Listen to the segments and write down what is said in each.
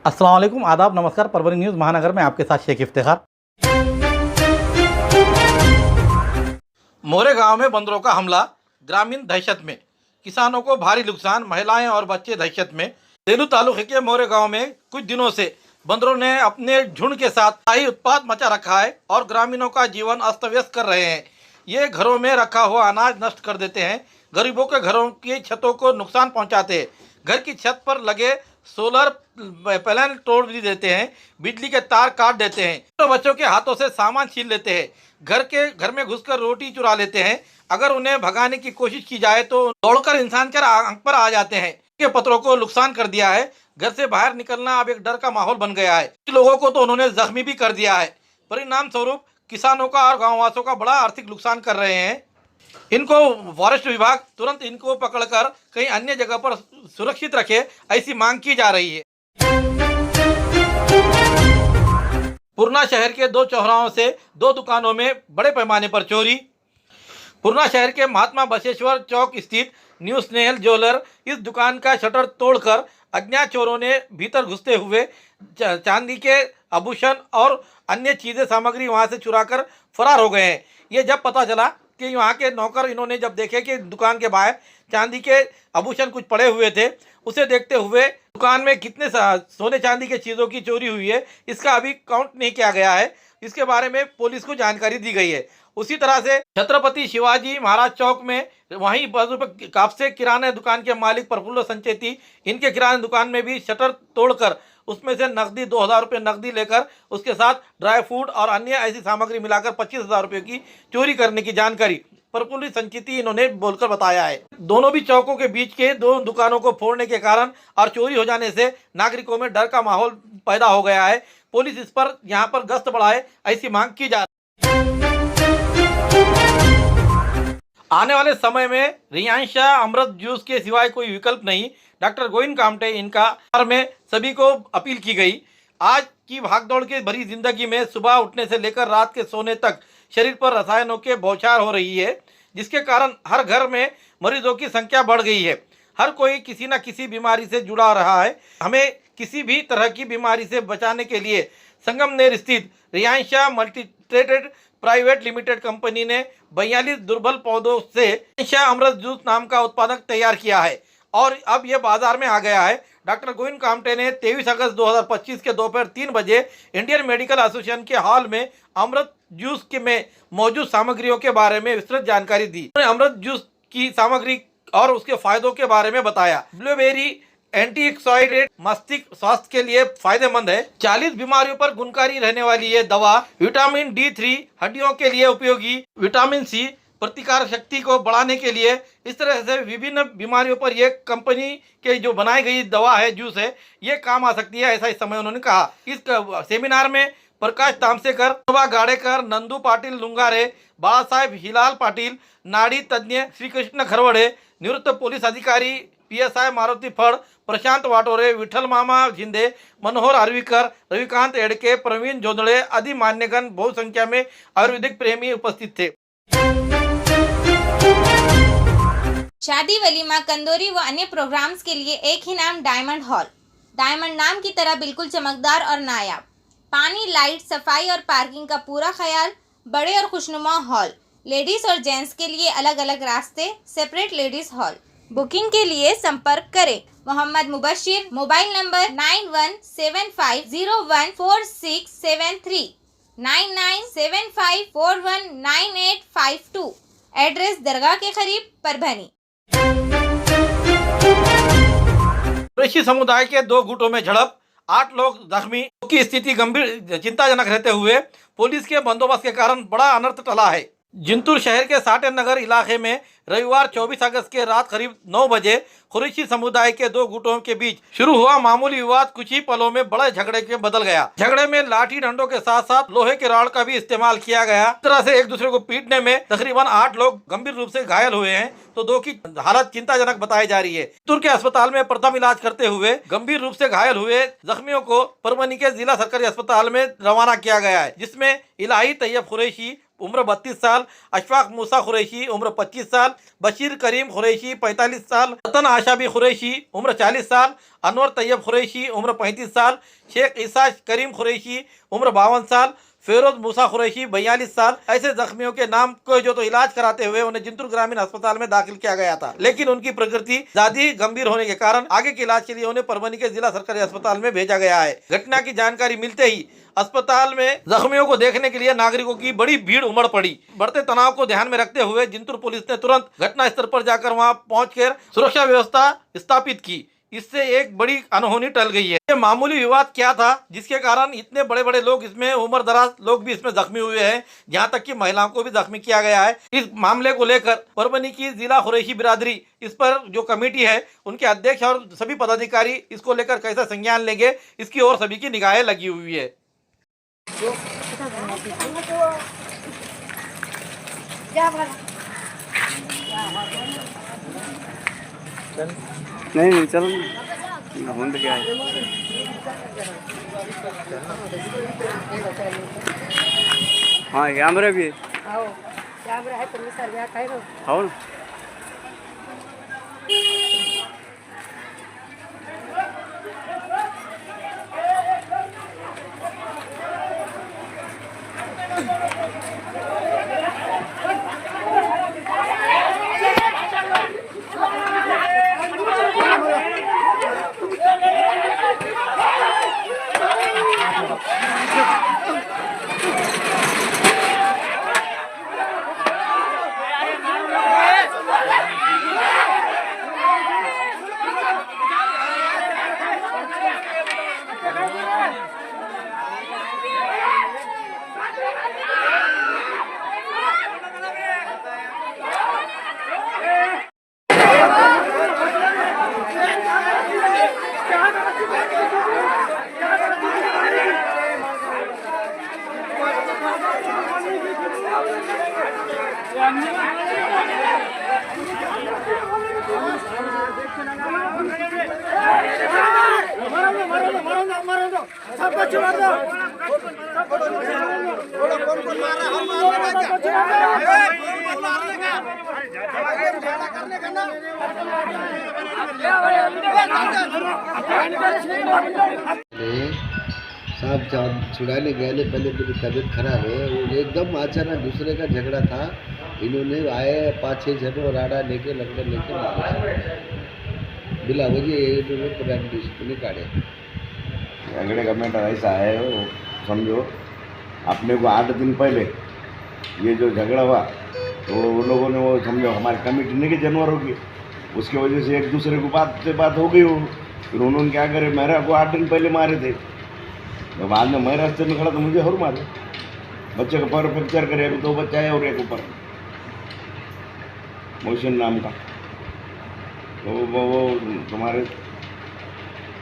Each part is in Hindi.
अस्सलाम वालेकुम, आदाब, नमस्कार। परभनी न्यूज़ महानगर में आपके साथ शेख इफ्तिखार। मोरे गांव में बंदरों का हमला, ग्रामीण दहशत में, किसानों को भारी नुकसान, महिलाएं और बच्चे दहशत में। सेलू तालुके के मोरे गांव में कुछ दिनों से बंदरों ने अपने झुंड के साथ ही उत्पात मचा रखा है और ग्रामीणों का जीवन अस्त व्यस्त कर रहे हैं। ये घरों में रखा हुआ अनाज नष्ट कर देते हैं, गरीबों के घरों की छतों को नुकसान पहुंचाते हैं, घर की छत पर लगे सोलर पैनल तोड़ भी देते हैं, बिजली के तार काट देते हैं, तो बच्चों के हाथों से सामान छीन लेते हैं, घर में घुसकर रोटी चुरा लेते हैं। अगर उन्हें भगाने की कोशिश की जाए तो दौड़कर इंसान के आंख पर आ जाते हैं। के पत्रों को नुकसान कर दिया है। घर से बाहर निकलना अब एक डर का माहौल बन गया है। कुछ लोगों को तो उन्होंने जख्मी भी कर दिया है। परिणाम स्वरूप किसानों का और गाँववासियों का बड़ा आर्थिक नुकसान कर रहे हैं। इनको फॉरेस्ट विभाग तुरंत इनको पकड़कर कहीं अन्य जगह पर सुरक्षित रखे, ऐसी मांग की जा रही है। पूर्णा शहर के 2 चौराहों से 2 दुकानों में बड़े पैमाने पर चोरी। पूर्णा शहर के महात्मा बसवेश्वर चौक स्थित न्यू स्नेहल ज्वेलर, इस दुकान का शटर तोड़कर अज्ञात चोरों ने भीतर घुसते हुए चांदी के आभूषण और अन्य चीजें सामग्री वहां से चुराकर फरार हो गए हैं। ये जब पता चला कि वहाँ के नौकर इन्होंने जब देखे कि दुकान के बाहर चांदी के आभूषण कुछ पड़े हुए थे, उसे देखते हुए दुकान में कितने सोने चांदी के चीज़ों की चोरी हुई है इसका अभी काउंट नहीं किया गया है। इसके बारे में पुलिस को जानकारी दी गई है। उसी तरह से छत्रपति शिवाजी महाराज चौक में वहीं बाजू पर कापसे किराने दुकान के मालिक प्रफुल्ल संचेती, इनके किराने दुकान में भी शटर तोड़कर उसमें से नकदी 2000 रुपये नकदी लेकर उसके साथ ड्राई फ्रूट और अन्य ऐसी सामग्री मिलाकर 25,000 रुपये की चोरी करने की जानकारी प्रफुल्ल संचेती इन्होंने बोलकर बताया है। दोनों भी चौकों के बीच के 2 दुकानों को फोड़ने के कारण और चोरी हो जाने से नागरिकों में डर का माहौल पैदा हो गया है। पुलिस इस पर यहाँ पर गश्त बढ़ाए, ऐसी मांग की जा रही है। आने वाले समय में रियांशा अमृत जूस के सिवाय कोई विकल्प नहीं, डॉक्टर गोविंद कामटे इनका में सभी को अपील की गई। आज की भागदौड़ के भरी जिंदगी में सुबह उठने से लेकर रात के सोने तक शरीर पर रसायनों के बौछार हो रही है, जिसके कारण हर घर में मरीजों की संख्या बढ़ गई है। हर कोई किसी न किसी बीमारी से जुड़ा रहा है। हमें किसी भी तरह की बीमारी से बचाने के लिए संगमनेर स्थित रियांशा मल्टीट्रेटेड प्राइवेट लिमिटेड कंपनी ने 42 दुर्बल पौधों से रियांशा अमृत जूस नाम का उत्पादक तैयार किया है और अब यह बाजार में आ गया है। डॉक्टर गोविंद कामटे ने 23 अगस्त 2025 के दोपहर 3 बजे इंडियन मेडिकल एसोसिएशन के हॉल में अमृत जूस के में मौजूद सामग्रियों के बारे में विस्तृत जानकारी दी। उन्होंने अमृत जूस की सामग्री और उसके फायदों के बारे में बताया। ब्लूबेरी एंटीऑक्सीडेंट मस्तिष्क स्वास्थ्य के लिए फायदेमंद है। 40 बीमारियों पर गुणकारी रहने वाली ये दवा विटामिन D3 हड्डियों के लिए उपयोगी, विटामिन C प्रतिकार शक्ति को बढ़ाने के लिए, इस तरह से विभिन्न बीमारियों पर यह कंपनी के जो बनाई गई दवा है, जूस है, ये काम आ सकती है, ऐसा इस समय उन्होंने कहा। इस सेमिनार में प्रकाश तामसेकर, शोभा गाड़ेकर, नंदू पाटिल लुंगारे, बाला साहेब हिलाल पाटिल, नाड़ी तज्ञ श्री कृष्ण खरवड़े, निवृत्त पुलिस अधिकारी PSI मारुति फड़, प्रशांत वाटोरे, विठल मामा झिंदे, मनोहर आर्वीकर, रविकांत एडके, प्रवीण जोंधळे आदि मान्यगण बहु संख्या में आयुर्वेदिक प्रेमी उपस्थित थे। शादी, वलीमा, कंदोरी व अन्य प्रोग्राम्स के लिए एक ही नाम, डायमंड हॉल। डायमंड नाम की तरह बिल्कुल चमकदार और नायाब। पानी, लाइट, सफाई और पार्किंग का पूरा ख्याल। बड़े और खुशनुमा हॉल। लेडीज और जेंट्स के लिए अलग अलग रास्ते, सेपरेट लेडीज हॉल। बुकिंग के लिए संपर्क करें Mohammad Mubashir, mobile number 9175014673, 9975419852। Address दरगाह के करीब, परभनी। कृषि समुदाय के 2 गुटों में झड़प, 8 लोग जख्मी की स्थिति गंभीर चिंताजनक रहते हुए पुलिस के बंदोबस्त के कारण बड़ा अनर्थ टला है। जिंतूर शहर के साटे नगर इलाके में रविवार 24 अगस्त के रात करीब 9 बजे कुरैशी समुदाय के 2 गुटों के बीच शुरू हुआ मामूली विवाद कुछ ही पलों में बड़े झगड़े के बदल गया। झगड़े में लाठी डंडों के साथ साथ लोहे के रॉड का भी इस्तेमाल किया गया। इस तरह से एक दूसरे को पीटने में तकरीबन 8 लोग गंभीर रूप से घायल हुए हैं, तो 2 की हालत चिंताजनक बताई जा रही है। जिंतूर के अस्पताल में प्रथम इलाज करते हुए गंभीर रूप से घायल हुए जख्मियों को परभनी के जिला सरकारी अस्पताल में रवाना किया गया है, जिसमें इलाही तैयब कुरैशी, उम्र 32 साल, अशफाक मूसा कुरैशी उम्र 25 साल, बशीर करीम कुरैशी 45 साल, रतन आशाबी कुरैशी उम्र 40 साल, अनवर तैयब कुरैशी उम्र 35 साल, शेख ईसा करीम कुरैशी उम्र 52 साल, फेरोज मूसा कुरैशी 42 साल। ऐसे जख्मियों के नाम को जो तो इलाज कराते हुए उन्हें जिंतूर ग्रामीण अस्पताल में दाखिल किया गया था, लेकिन उनकी प्रकृति ज्यादा गंभीर होने के कारण आगे के इलाज के लिए उन्हें परभनी के जिला सरकारी अस्पताल में भेजा गया है। घटना की जानकारी मिलते ही अस्पताल में जख्मियों को देखने के लिए नागरिकों की बड़ी भीड़ उमड़ पड़ी। बढ़ते तनाव को ध्यान में रखते हुए जिंतूर पुलिस ने तुरंत घटना स्थल पर जाकर वहां पहुंचकर सुरक्षा व्यवस्था स्थापित की। इससे एक बड़ी अनहोनी टल गई है। ये मामूली विवाद क्या था जिसके कारण इतने बड़े बड़े लोग इसमें उम्र दराज लोग भी इसमें जख्मी हुए हैं, जहां तक कि महिलाओं को भी जख्मी किया गया है। इस मामले को लेकर परभनी की जिला कुरैशी बिरादरी इस पर जो कमेटी है उनके अध्यक्ष और सभी पदाधिकारी इसको लेकर कैसा संज्ञान लेंगे, इसकी ओर सभी की निगाहें लगी हुई है। नहीं चलो होने क्या है। हाँ कैमरा भी कैमरा है तो सर क्या कह रहे हो ना। साहब छुड़ाने गए पहले मेरी तबीयत खराब है। वो एकदम अचानक दूसरे का झगड़ा था, इन्होंने आए 5-6 जन और राड़ा लेके लकड़ लेके मारे बिला वजह इन्होंने काटे। झगड़े का मैटर ऐसा है, वो समझो अपने को 8 दिन पहले ये जो झगड़ा हुआ तो वो लोगों ने वो समझो हमारी कमेटी नहीं की जानवरों की, उसकी वजह से एक दूसरे को बात हो गई हो। फिर उन्होंने क्या करे, मेरा को 8 दिन पहले मारे थे, तो बाद में मैं रास्ते में खड़ा तो मुझे और मारे। बच्चे का पर फ्रैक्चर करे, अभी 2 बच्चा है और एक ऊपर मोशन नाम का। तो वो तुम्हारे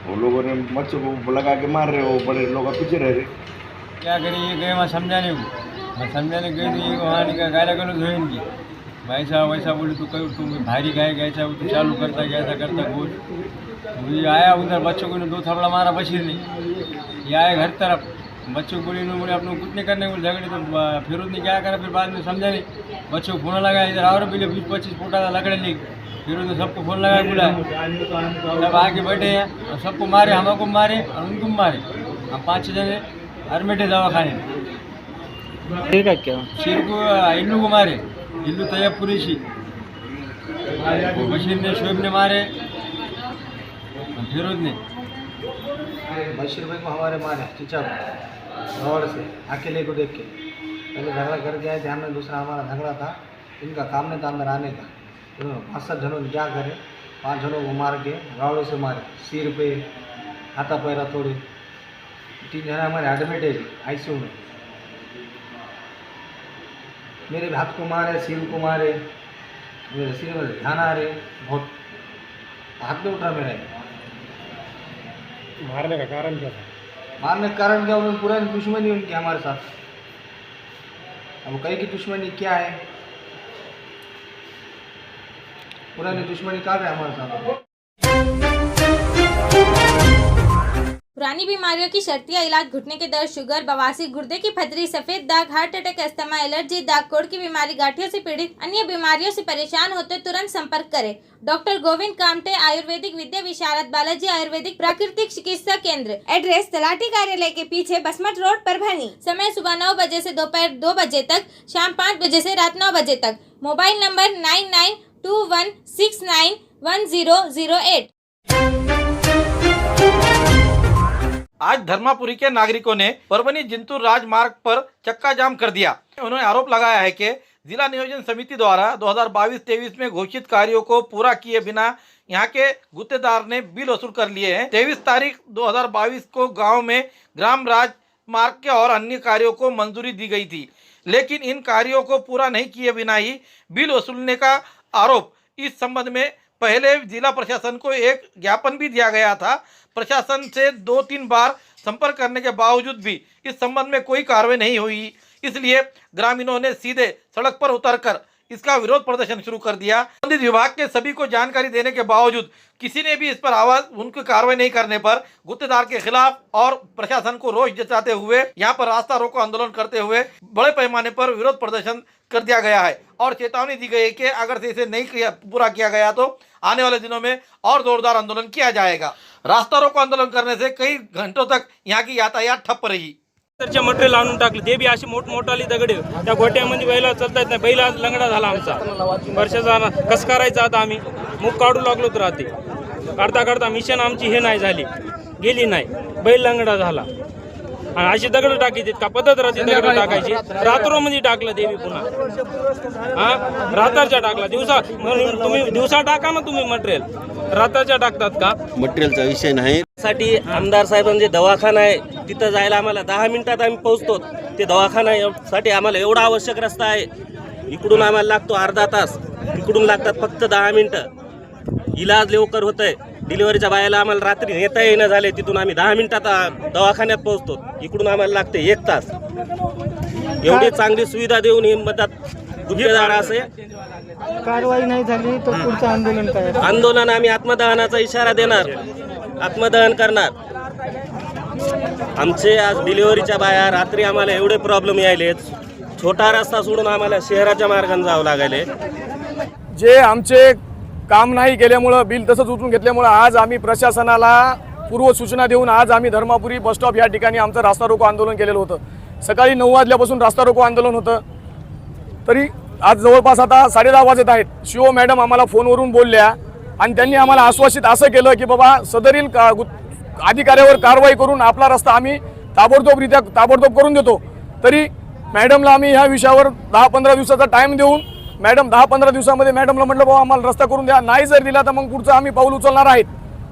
वो लोगों ने बच्चों को लगा के मार रहे हो, बड़े लोग पीछे रह रहे। क्या करें, ये गए वहाँ समझाने को, मैं समझाने गई तो ये वहाँ का गाला गलो धोए इनकी वैसा वैसा बोले तो कहीं तुम भारी गाय ऐसा तू चालू करता है ऐसा करता गोल। ये आया उधर बच्चों को 2 थपड़ा मारा बशीर ने, ये आया घर तरफ बच्चों को बोले इन्होंने अपने कुछ नहीं करने को झगड़े। तो फिर उसने क्या करा, फिर बाद में समझा नहीं, बच्चों को फोन लगाया इधर और पहले 20-25 फुटा लकड़े लेके, फिर उसने सबको फोन लगाया बुलाया, सब आके बैठे हैं और सबको मारे, हमको मारे और उनको मारे। हम 5-6 जने अरमेटे दवा खाने ठीक है क्या शेर को इल्लू को मारे, इल्लू तैयब कुरैशी, बशीर ने शोएब ने मारे, फिरोज ने बशीर भाई को हमारे मारे टीचर रोड से अकेले को देख के। पहले झगड़ा कर गया, ध्यान में दूसरा हमारा झगड़ा था, इनका काम नहीं था अंदर आने का। उन्होंने 5-7 जनों ने क्या करे, 5 जनों को मार के रावड़ों से मारे, सिर पे हाथा पैरा तोड़े। 3 जने हमारे एडमिट है ICU में। मेरे हाथ को मारे, सिर को मारे, मेरे सिर में ध्यान आ रहे, बहुत हाथ में उठा मेरा। मारने का कारण क्या था? मारने का कारण क्या, उन्होंने पुरानी दुश्मनी उनकी हमारे साथ। अब कहीं की दुश्मनी क्या है, पुरानी दुश्मनी कहाँ है हमारे साथ। पुरानी बीमारियों की शर्तिया इलाज, घुटने के दर्द, शुगर, बवासीर, गुर्दे की पथरी, सफेद दाग, हार्ट अटैक, अस्थमा, एलर्जी, दाग, कोड़ की बीमारी, गांठियों से पीड़ित अन्य बीमारियों से परेशान होते तुरंत संपर्क करें। डॉक्टर गोविंद कामटे, आयुर्वेदिक विद्या विशारद, बालाजी आयुर्वेदिक प्राकृतिक चिकित्सा केंद्र। एड्रेस तलाटी कार्यालय के पीछे, बसमत रोड, परभणी। समय सुबह 9 बजे से दोपहर 2 बजे तक, शाम 5 बजे से रात 9 बजे तक। Mobile number 9921691008। आज धर्मापुरी के नागरिकों ने परभनी जिंतूर राजमार्ग पर चक्का जाम कर दिया। उन्होंने आरोप लगाया है कि जिला नियोजन समिति द्वारा 2022-23 में घोषित कार्यों को पूरा किए बिना यहां के गुत्तेदार ने बिल वसूल कर लिए हैं। 23 तारीख 2022 को गांव में ग्राम राजमार्ग के और अन्य कार्यों को मंजूरी दी गई थी, लेकिन इन कार्यों को पूरा नहीं किए बिना ही बिल वसूलने का आरोप। इस संबंध में पहले जिला प्रशासन को एक ज्ञापन भी दिया गया था। प्रशासन से 2-3 बार संपर्क करने के बावजूद भी इस संबंध में कोई कार्रवाई नहीं हुई, इसलिए ग्रामीणों ने सीधे सड़क पर उतरकर इसका विरोध प्रदर्शन शुरू कर दिया। संबंधित विभाग के सभी को जानकारी देने के बावजूद किसी ने भी इस पर आवाज उनकी कार्रवाई नहीं करने पर गुत्तेदार के खिलाफ और प्रशासन को रोष जताते हुए यहाँ पर रास्ता रोको आंदोलन करते हुए बड़े पैमाने पर विरोध प्रदर्शन कर दिया गया है और चेतावनी दी गई है कि अगर से इसे नहीं पूरा किया गया तो आने वाले दिनों में और जोरदार आंदोलन किया जाएगा। रास्ता रोको आंदोलन करने से कई घंटों तक यहाँ की यातायात ठप्प रही। तरचे मटेरियल आणून टाकले, ते बी अशी मोठमोठाली दगडे, त्या गोट्यामध्ये बैला चालता येत नाही, बैला लंगडा झाला आमचा वर्षाचा। कस करायचं आता, आम्ही मूग काढू लागलोत राहते, काढता काढता मिशन आमची हे नाही झाली, गेली नाही, बैल लंगडा झाला। आणि अशी दगड टाकायची का पद्धत राहते, दगड टाकायची रात्रोमध्ये टाकलं देवी पुन्हा, हा रात्रच्या टाकला, दिवसा तुम्ही दिवसा टाका ना तुम्ही मटेरियल, रात्रच्या टाकतात का? मटेरियलचा विषय नाही। साठी आमदार साहेबांचे दवाखाना आहे तिथं जायला आम्हाला 10 मिनिटात आम्ही पोहोचतो। ते दवाखान्यासाठी आम्हाला एवढा आवश्यक रस्ता आहे, इकडून आम्हाला लागतो अर्धा तास, इकडून लागतात फक्त 10 मिनिटं। इलाज लवकर होतंय, डिलिव्हरीच्या बायाला आम्हाला रात्री नेता येणं झाले, तिथून आम्ही 10 मिनिटात दवाखान्यात पोहोचतो, इकडून आम्हाला लागते 1 तास। एवढी चांगली सुविधा देऊन ही मदत गुत्तेदार असे कारवाई नाही झाली तर पुढचं आंदोलन काय? आंदोलन आम्ही आत्मदहनाचा इशारा देणार, आत्मदहन करणार। आमचे आज डिलिव्हरीच्या बाया रात्री आम्हाला एवढे प्रॉब्लेम यायलेत, छोटा रस्ता सोडून आम्हाला शहराच्या मार्गाने जावं लागायले। जे आमचे काम नाही केल्यामुळं, बिल तसंच उचलून घेतल्यामुळं आज आम्ही प्रशासनाला पूर्व सूचना देऊन आज आम्ही धर्मापुरी बस स्टॉप या ठिकाणी आमचं रास्ता रोको आंदोलन केलेलं होतं। सकाळी 9 वाजल्यापासून रास्ता रोको आंदोलन होतं, तरी आज जवळपास आता 10:30 वाजत आहेत। शिव मॅडम आम्हाला फोनवरून बोलल्या आणि त्यांनी आम्हाला आश्वासित असं केलं की बाबा सदरील अधिकाऱ्यावर कारवाई करून आपला रस्ता आम्ही ताबडतोब करून देतो। तरी मॅडमला आम्ही ह्या विषयावर 10-15 दिवसाचा टाईम देऊन मॅडम 10-15 दिवसामध्ये मॅडमला म्हटलं बाबा आम्हाला रस्ता करून द्या, नाही जर दिला तर मग पुढचं आम्ही पाऊल उचलणार आहेत।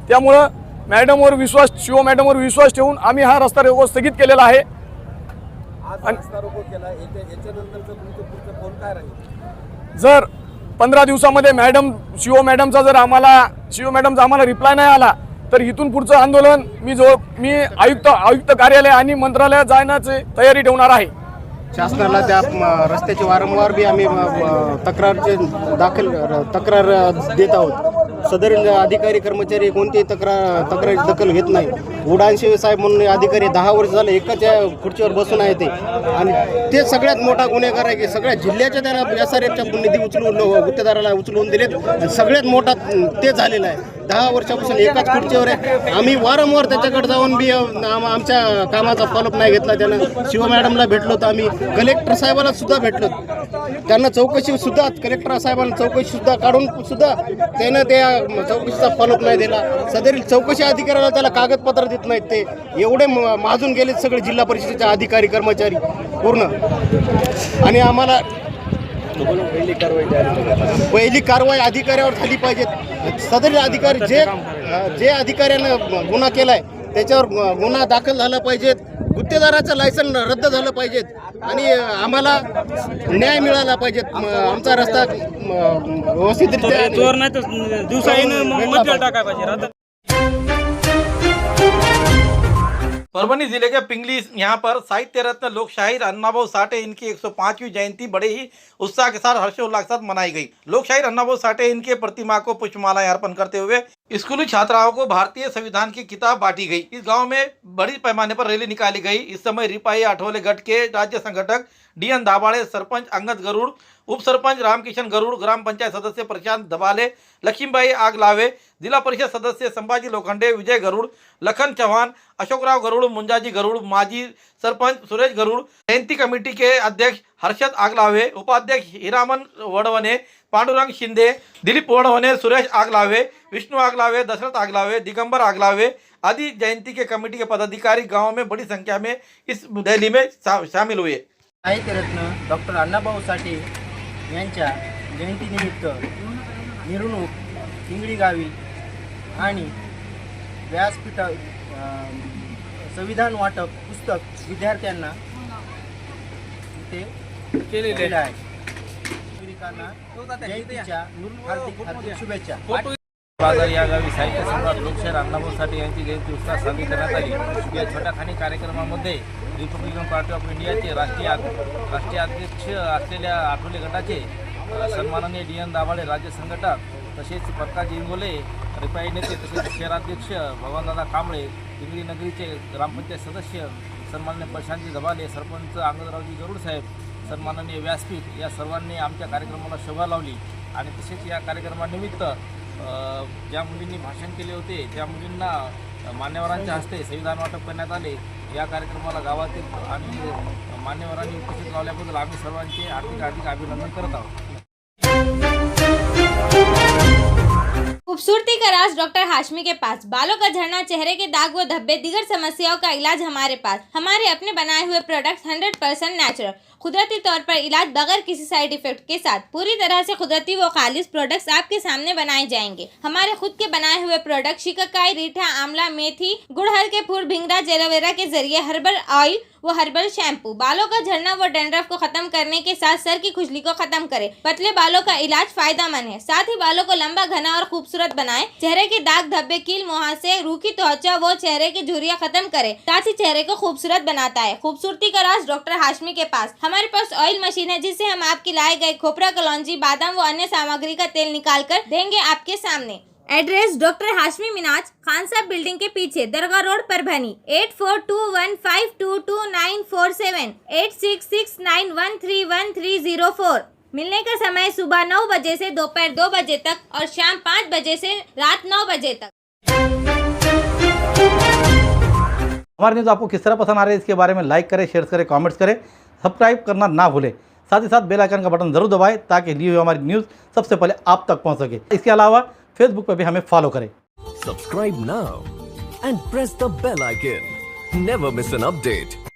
त्यामुळं मॅडमवर विश्वास, शिव मॅडमवर विश्वास ठेवून आम्ही हा रस्ता रोको स्थगित केलेला आहे। जर 15 दिवसामध्ये शिव मॅडमचा आम्हाला रिप्लाय नाही आला तर इथून पुढचं आंदोलन मी आयुक्त कार्यालय आणि मंत्रालयात जाण्याची तयारी ठेवणार आहे। शासनाला त्या रस्त्याची वारंवार बी आम्ही तक्रार देत आहोत। सदरील अधिकारी कर्मचारी कोणतीही तक्रारी दखल घेत नाही। उडानशेव साहेब म्हणून अधिकारी 10 वर्ष झाले एकाच खुर्चीवर बसून आहे ते, आणि ते सगळ्यात मोठा गुन्हेगार आहे की सगळ्या जिल्ह्याच्या त्याला SRFच्या निधी उचलून गुत्तेदाराला उचलून दिलेत, सगळ्यात मोठा ते झालेला आहे। 10 वर्षापासून एकाच खुर्चीवर आहे। आम्ही वारंवार त्याच्याकडे जाऊन बी आमच्या कामाचा फॉलोअप नाही घेतला। त्यानं शिव मॅडमला भेटलो तर आम्ही कलेक्टर साहेबांना सुद्धा भेटलो, त्यांना चौकशी सुद्धा कलेक्टर साहेबांना चौकशी सुद्धा काढून सुद्धा त्यानं त्या चौकशीचा फॉलोअप नाही दिला। सदरील चौकशी अधिकाऱ्याला त्याला कागदपत्र देत नाहीत, ते एवढे माजून गेले सगळे जिल्हा परिषदेचे अधिकारी कर्मचारी पूर्ण। आणि आम्हाला पहिली कारवाई अधिकाऱ्यावर झाली पाहिजे। सदरील अधिकारी जे अधिकाऱ्यानं गुन्हा केलाय त्याच्यावर गुन्हा दाखल झाला पाहिजे, गुत्तेदाराचं लायसन रद्द झालं पाहिजे आणि आम्हाला न्याय मिळाला पाहिजे। आमचा रस्ता व्यवस्थितरित्या परभनी जिले के पिंगली यहाँ पर साहित्य रत्न लोक शाहीर अन्नाभाऊ साठे इनकी 105वीं जयंती बड़े ही उत्साह के साथ हर्षोल्लास के साथ मनाई गई। लोक शाहीर अन्नाभाऊ साठे इनके प्रतिमा को पुष्पमालाएं अर्पण करते हुए स्कूली छात्राओं को भारतीय संविधान की किताब बांटी गई। इस गांव में बड़ी पैमाने पर रैली निकाली गई। इस समय रिपाई आठवले गढ़ के राज्य संगठक डीएन दाभाड़े, सरपंच अंगद गरुड़, उप सरपंच रामकिशन गरुड़, ग्राम पंचायत सदस्य प्रशांत दबाले, लक्ष्मीबाई आगलावे, जिला परिषद सदस्य संभाजी लोखंडे, विजय गरुड़, लखन चौहान, अशोकराव गरुड़, मुंजाजी गरुड़, माजी सरपंच सुरेश गरुड़, जयंती कमेटी के अध्यक्ष हर्षद आगलावे, उपाध्यक्ष हीरामन वडवने, पांडुरंग शिंदे, दिलीप वडवने, सुरेश आगलावे, विष्णु आगलावे, दशरथ आगलावे, दिगंबर आगलावे आदि जयंती के कमेटी के पदाधिकारी गांव में बड़ी संख्या में इस रैली में शामिल हुए। साहित्यरत्न डॉक्टर अण्णाभाऊ साठे यांच्या जयंतीनिमित्त मिरवणूक इंगळी गावी आणि व्यासपीठ संविधान वाटप पुस्तक विद्यार्थ्यांना इथे केलेले आहे। जयंतीच्या हार्दिक शुभेच्छा। बाजार या गावी साहित्य सम्राट लोकशाहीर अण्णाभाऊ साठे यांची जयंती उत्साहात साजरी करण्यात आली। या छोट्याखानी कार्यक्रमामध्ये रिपब्लिकन पार्टी ऑफ इंडियाचे राष्ट्रीय अध्यक्ष असलेल्या आठवले गटाचे सन्माननीय डीएन दाभाडे राज्य संघटक, तसेच प्रकाश इंगोले रिपाई नेते, तसेच शहराध्यक्ष भगवानदादा कांबळे, इंगळी नगरीचे ग्रामपंचायत सदस्य सन्माननीय प्रशांतजी दबाले, सरपंच अंगदरावजी गरुड साहेब, सन्माननीय व्यासपीठ या सर्वांनी आमच्या कार्यक्रमाला शोभा लावली। आणि तसेच या कार्यक्रमानिमित्त ज्या मुलींनी भाषण केले होते त्या मुलींना मान्यवरांच्या हस्ते संविधान वाटप करण्यात आले। या कार्यक्रमाला गावातील आणि मान्यवरांनी उपस्थित राहिल्याबद्दल आम्ही सर्वांचे हार्दिक अभिनंदन करत आहोत। खूबसूरती का राज डॉक्टर हाशमी के पास। बालों का झड़ना, चेहरे के दाग व धब्बे, दीगर समस्याओं का इलाज हमारे पास। हमारे अपने बनाए हुए प्रोडक्ट्स 100% नेचुरल, कुदरती तौर पर इलाज बगैर किसी साइड इफेक्ट के साथ पूरी तरह से कुदरती व खालिश प्रोडक्ट्स आपके सामने बनाए जाएंगे। हमारे खुद के बनाए हुए प्रोडक्ट शिकाकाई, रीठा, आंवला, मेथी, गुड़हल के फूल, भिंगरा, एलोवेरा के जरिए हर्बल ऑयल वो हर्बल शैम्पू बालों का झड़ना व डैंड्रफ को खत्म करने के साथ सर की खुजली को खत्म करे। पतले बालों का इलाज फायदेमंद है, साथ ही बालों को लंबा, घना और खूबसूरत बनाए। चेहरे के दाग धब्बे, कील, मुहासे, रूखी त्वचा वो चेहरे की झुर्रियां खत्म करे, साथ ही चेहरे को खूबसूरत बनाता है। खूबसूरती का राज डॉक्टर हाशमी के पास। हमारे पास ऑयल मशीन है जिससे हम आपकी लाए गए खोपरा, कलौंजी, बादाम व अन्य सामग्री का तेल निकाल कर देंगे आपके सामने। एड्रेस डॉक्टर हाशमी मिनाज, खान साहब बिल्डिंग के पीछे, दरगाह रोड, परभनी। 8421522947, 8669131304। मिलने का समय सुबह 9 बजे से दोपहर 2 बजे तक और शाम 5 बजे से रात 9 बजे तक। हमारी न्यूज़ आपको किस तरह पसंद आ रही है इसके बारे में लाइक करें, शेयर करें, कमेंट्स करें, सब्सक्राइब करना ना भूलें। साथ ही साथ बेल आइकन का बटन जरूर दबाएं ताकि ली हुई हमारी न्यूज़ सबसे पहले आप तक पहुंच सके। इसके अलावा फेसबुक पर भी हमें फॉलो करें। Subscribe now and press the bell icon. Never miss an update.